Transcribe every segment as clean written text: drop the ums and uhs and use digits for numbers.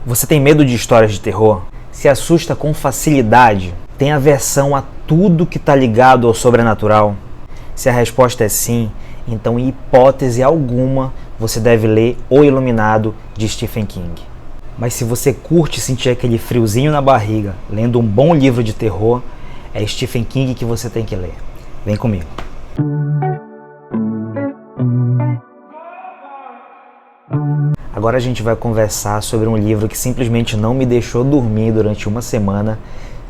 Você tem medo de histórias de terror? Se assusta com facilidade? Tem aversão a tudo que está ligado ao sobrenatural? Se a resposta é sim, então em hipótese alguma você deve ler O Iluminado, de Stephen King. Mas se você curte sentir aquele friozinho na barriga lendo um bom livro de terror, é Stephen King que você tem que ler. Vem comigo. Agora a gente vai conversar sobre um livro que simplesmente não me deixou dormir durante uma semana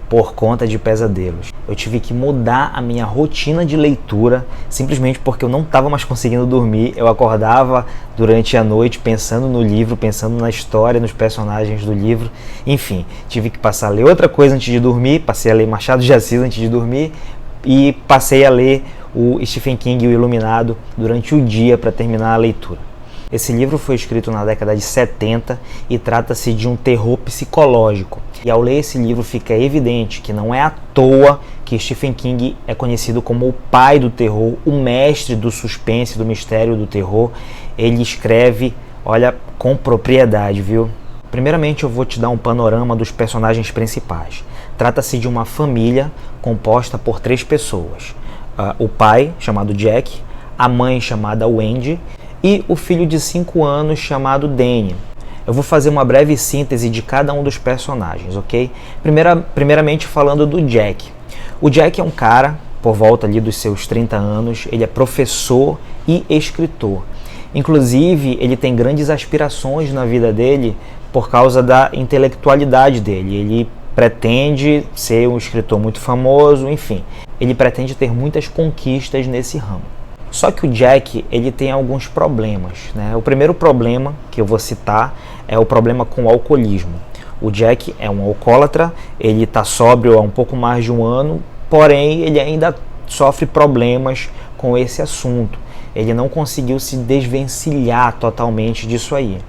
por conta de pesadelos. Eu tive que mudar a minha rotina de leitura simplesmente porque eu não estava mais conseguindo dormir. Eu acordava durante a noite pensando no livro, pensando na história, nos personagens do livro. Enfim, tive que passar a ler outra coisa antes de dormir, passei a ler Machado de Assis antes de dormir e passei a ler o Stephen King, O Iluminado, durante o dia para terminar a leitura. Esse livro foi escrito na década de 70 e trata-se de um terror psicológico. E ao ler esse livro fica evidente que não é à toa que Stephen King é conhecido como o pai do terror, o mestre do suspense, do mistério do terror. Ele escreve, olha, com propriedade, viu? Primeiramente eu vou te dar um panorama dos personagens principais. Trata-se de uma família composta por 3 pessoas. O pai, chamado Jack, a mãe, chamada Wendy, e o filho de 5 anos chamado Danny. Eu vou fazer uma breve síntese de cada um dos personagens, ok? Primeiramente falando do Jack. O Jack é um cara, por volta ali dos seus 30 anos, ele é professor e escritor. Inclusive, ele tem grandes aspirações na vida dele por causa da intelectualidade dele. Ele pretende ser um escritor muito famoso, enfim. Ele pretende ter muitas conquistas nesse ramo. Só que o Jack, ele tem alguns problemas, né? O primeiro problema que eu vou citar é o problema com o alcoolismo. O Jack é um alcoólatra, ele está sóbrio há um pouco mais de um ano, porém ele ainda sofre problemas com esse assunto. Ele não conseguiu se desvencilhar totalmente disso aí.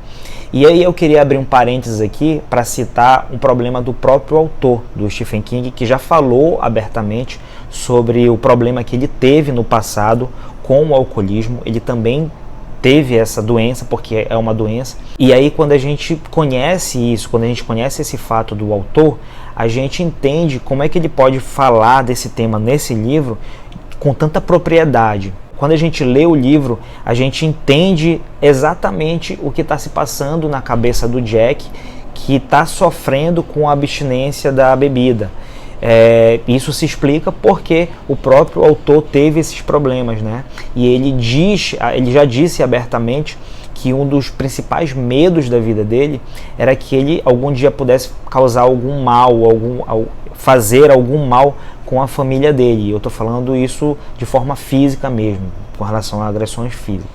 E aí eu queria abrir um parênteses aqui para citar um problema do próprio autor, do Stephen King, que já falou abertamente sobre o problema que ele teve no passado com o alcoolismo. Ele também teve essa doença, porque é uma doença. E aí quando a gente conhece isso, quando a gente conhece esse fato do autor, a gente entende como é que ele pode falar desse tema nesse livro com tanta propriedade. Quando a gente lê o livro, a gente entende exatamente o que está se passando na cabeça do Jack, que está sofrendo com a abstinência da bebida. Isso se explica porque o próprio autor teve esses problemas, né? E ele já disse abertamente que um dos principais medos da vida dele era que ele algum dia pudesse causar algum mal, fazer algum mal com a família dele. E eu estou falando isso de forma física mesmo, com relação a agressões físicas.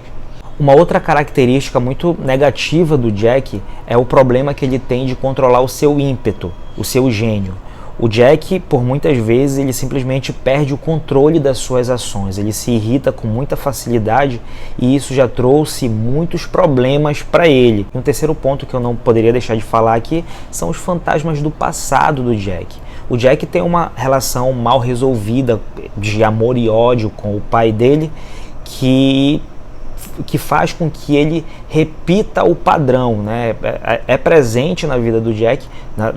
Uma outra característica muito negativa do Jack é o problema que ele tem de controlar o seu ímpeto, o seu gênio. O Jack, por muitas vezes, ele simplesmente perde o controle das suas ações, ele se irrita com muita facilidade e isso já trouxe muitos problemas para ele. E um terceiro ponto que eu não poderia deixar de falar aqui são os fantasmas do passado do Jack. O Jack tem uma relação mal resolvida de amor e ódio com o pai dele que faz com que ele repita o padrão, né? É presente na vida do Jack,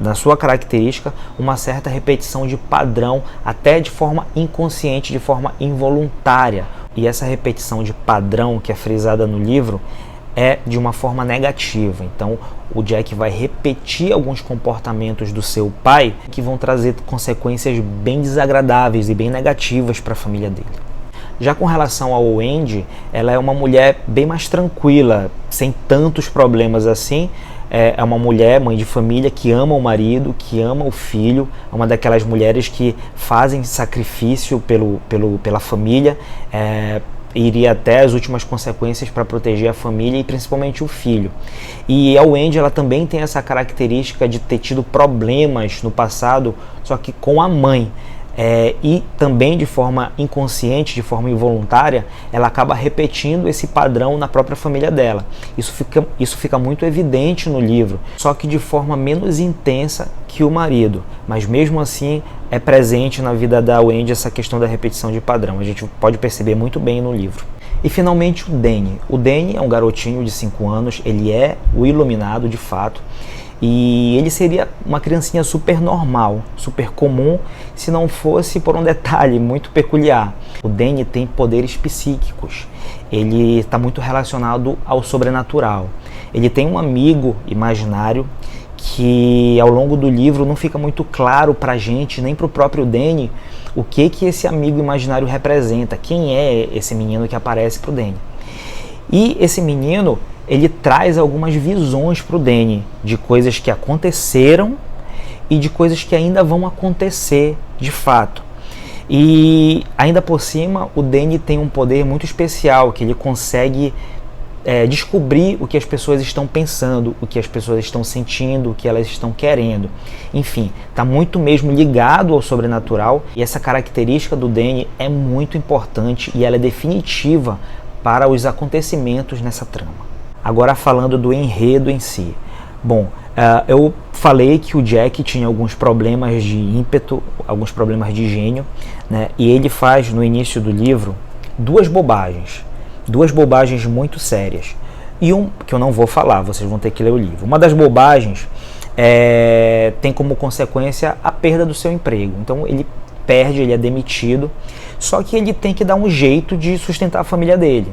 na sua característica, uma certa repetição de padrão, até de forma inconsciente, de forma involuntária. E essa repetição de padrão que é frisada no livro é de uma forma negativa. Então o Jack vai repetir alguns comportamentos do seu pai que vão trazer consequências bem desagradáveis e bem negativas para a família dele. Já com relação ao Wendy, ela é uma mulher bem mais tranquila, sem tantos problemas assim. É uma mulher, mãe de família, que ama o marido, que ama o filho. É uma daquelas mulheres que fazem sacrifício pela família, iria até as últimas consequências para proteger a família e principalmente o filho. E a Wendy, ela também tem essa característica de ter tido problemas no passado, só que com a mãe. E também de forma inconsciente, de forma involuntária, ela acaba repetindo esse padrão na própria família dela. Isso fica muito evidente no livro, só que de forma menos intensa que o marido. Mas mesmo assim é presente na vida da Wendy essa questão da repetição de padrão. A gente pode perceber muito bem no livro. E finalmente o Danny. O Danny é um garotinho de 5 anos, ele é o iluminado de fato. E ele seria uma criancinha super normal, super comum, se não fosse por um detalhe muito peculiar. O Danny tem poderes psíquicos, ele está muito relacionado ao sobrenatural. Ele tem um amigo imaginário que ao longo do livro não fica muito claro pra gente, nem pro próprio Danny, o que esse amigo imaginário representa, quem é esse menino que aparece pro Danny. E esse menino, ele traz algumas visões pro Danny, de coisas que aconteceram e de coisas que ainda vão acontecer de fato. E ainda por cima, o Danny tem um poder muito especial, que ele consegue descobrir o que as pessoas estão pensando, o que as pessoas estão sentindo, o que elas estão querendo. Enfim, está muito mesmo ligado ao sobrenatural, e essa característica do Danny é muito importante e ela é definitiva para os acontecimentos nessa trama. Agora falando do enredo em si. Bom, eu falei que o Jack tinha alguns problemas de ímpeto, alguns problemas de gênio, né? E ele faz no início do livro duas bobagens muito sérias. E que eu não vou falar, vocês vão ter que ler o livro. Uma das bobagens tem como consequência a perda do seu emprego. Então ele perde, ele é demitido, só que ele tem que dar um jeito de sustentar a família dele.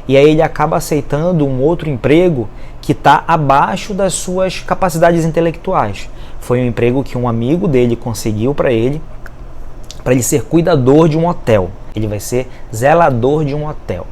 E aí ele acaba aceitando um outro emprego que está abaixo das suas capacidades intelectuais. Foi um emprego que um amigo dele conseguiu para ele ser cuidador de um hotel. Ele vai ser zelador de um hotel.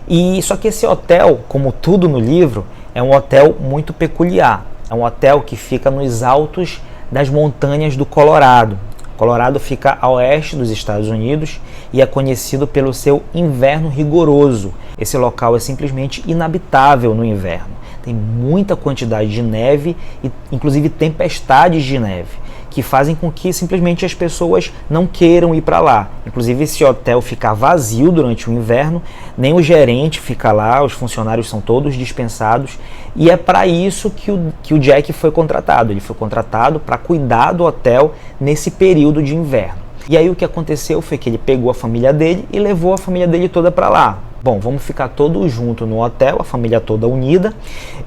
E só que esse hotel, como tudo no livro, é um hotel muito peculiar. É um hotel que fica nos altos das montanhas do Colorado. O Colorado fica a oeste dos Estados Unidos e é conhecido pelo seu inverno rigoroso. Esse local é simplesmente inabitável no inverno. Tem muita quantidade de neve e inclusive tempestades de neve, que fazem com que simplesmente as pessoas não queiram ir para lá. Inclusive esse hotel fica vazio durante o inverno, nem o gerente fica lá, os funcionários são todos dispensados, e é para isso que o Jack foi contratado. Ele foi contratado para cuidar do hotel nesse período de inverno. E aí o que aconteceu foi que ele pegou a família dele e levou a família dele toda para lá. Bom, vamos ficar todos juntos no hotel, a família toda unida,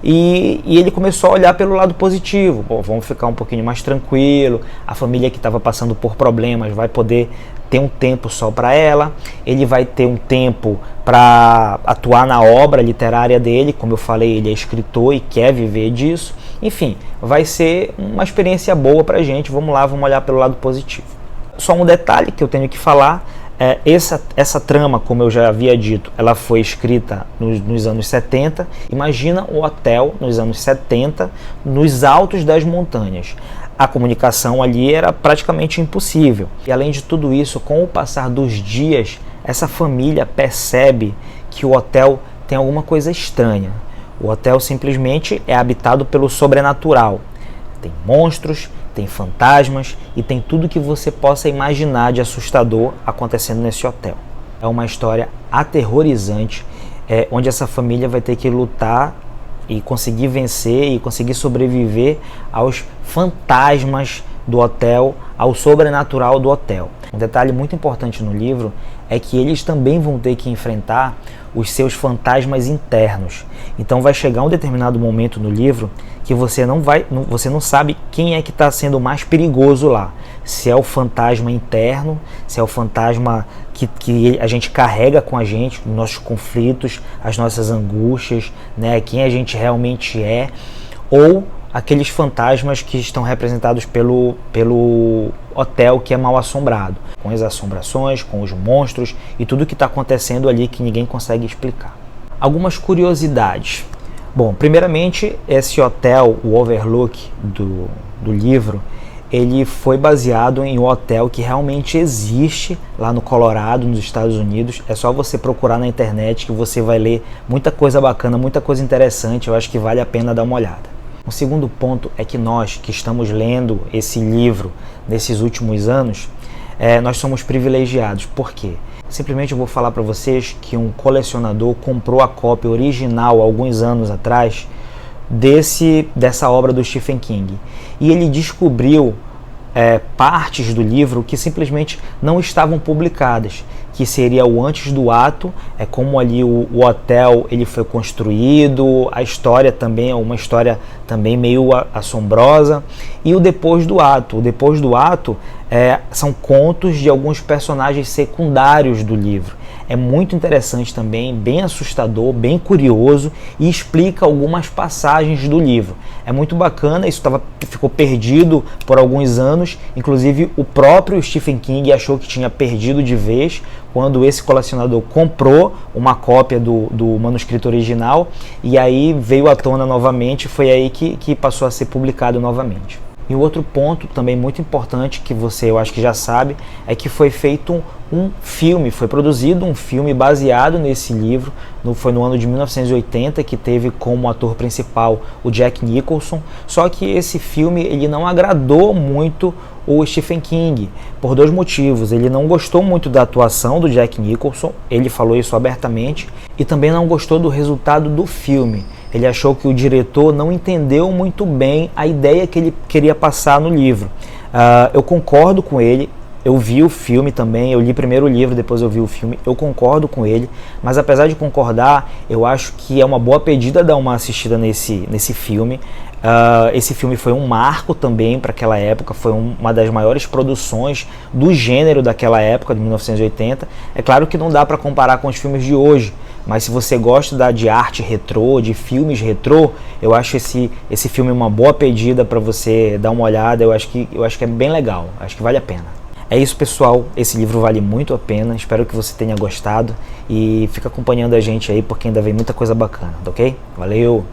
e ele começou a olhar pelo lado positivo. Bom, vamos ficar um pouquinho mais tranquilo, a família que estava passando por problemas vai poder ter um tempo só para ela, ele vai ter um tempo para atuar na obra literária dele, como eu falei, ele é escritor e quer viver disso. Enfim, vai ser uma experiência boa para a gente, vamos lá, vamos olhar pelo lado positivo. Só um detalhe que eu tenho que falar. Essa trama, como eu já havia dito, ela foi escrita nos anos 70. Imagina o hotel nos anos 70, nos altos das montanhas. A comunicação ali era praticamente impossível. E além de tudo isso, com o passar dos dias, essa família percebe que o hotel tem alguma coisa estranha. O hotel simplesmente é habitado pelo sobrenatural. Tem monstros, tem fantasmas e tem tudo que você possa imaginar de assustador acontecendo nesse hotel. É uma história aterrorizante, onde essa família vai ter que lutar e conseguir vencer e conseguir sobreviver aos fantasmas do hotel, ao sobrenatural do hotel. Um detalhe muito importante no livro é que eles também vão ter que enfrentar os seus fantasmas internos. Então vai chegar um determinado momento no livro que você não sabe quem é que está sendo mais perigoso lá. Se é o fantasma interno, se é o fantasma que a gente carrega com a gente, os nossos conflitos, as nossas angústias, né, quem a gente realmente é, ou aqueles fantasmas que estão representados pelo hotel que é mal assombrado, com as assombrações, com os monstros e tudo que está acontecendo ali que ninguém consegue explicar. Algumas curiosidades. Bom, primeiramente, esse hotel, o Overlook do livro, ele foi baseado em um hotel que realmente existe lá no Colorado, nos Estados Unidos. É só você procurar na internet que você vai ler muita coisa bacana, muita coisa interessante. Eu acho que vale a pena dar uma olhada. O segundo ponto é que nós que estamos lendo esse livro nesses últimos anos, nós somos privilegiados. Por quê? Simplesmente eu vou falar para vocês que um colecionador comprou a cópia original há alguns anos atrás dessa obra do Stephen King. E ele descobriu partes do livro que simplesmente não estavam publicadas, que seria o antes do ato, é como ali o hotel ele foi construído, a história também é uma história também meio assombrosa, e o depois do ato. O depois do ato são contos de alguns personagens secundários do livro. É muito interessante também, bem assustador, bem curioso e explica algumas passagens do livro. É muito bacana, isso ficou perdido por alguns anos, inclusive o próprio Stephen King achou que tinha perdido de vez quando esse colecionador comprou uma cópia do manuscrito original e aí veio à tona novamente, foi aí que passou a ser publicado novamente. E o outro ponto também muito importante que eu acho que já sabe, é que foi feito um filme, foi produzido um filme baseado nesse livro, foi no ano de 1980, que teve como ator principal o Jack Nicholson, só que esse filme ele não agradou muito o Stephen King, por dois motivos. Ele não gostou muito da atuação do Jack Nicholson, ele falou isso abertamente, e também não gostou do resultado do filme. Ele achou que o diretor não entendeu muito bem a ideia que ele queria passar no livro. Eu concordo com ele, eu vi o filme também, eu li primeiro o livro, depois eu vi o filme, eu concordo com ele, mas apesar de concordar, eu acho que é uma boa pedida dar uma assistida nesse filme. Esse filme foi um marco também para aquela época, foi uma das maiores produções do gênero daquela época, de 1980. É claro que não dá para comparar com os filmes de hoje, mas se você gosta de arte retrô, de filmes retrô, eu acho esse filme uma boa pedida para você dar uma olhada. Eu acho que é bem legal, acho que vale a pena. É isso, pessoal, esse livro vale muito a pena, espero que você tenha gostado e fica acompanhando a gente aí porque ainda vem muita coisa bacana, tá ok? Valeu!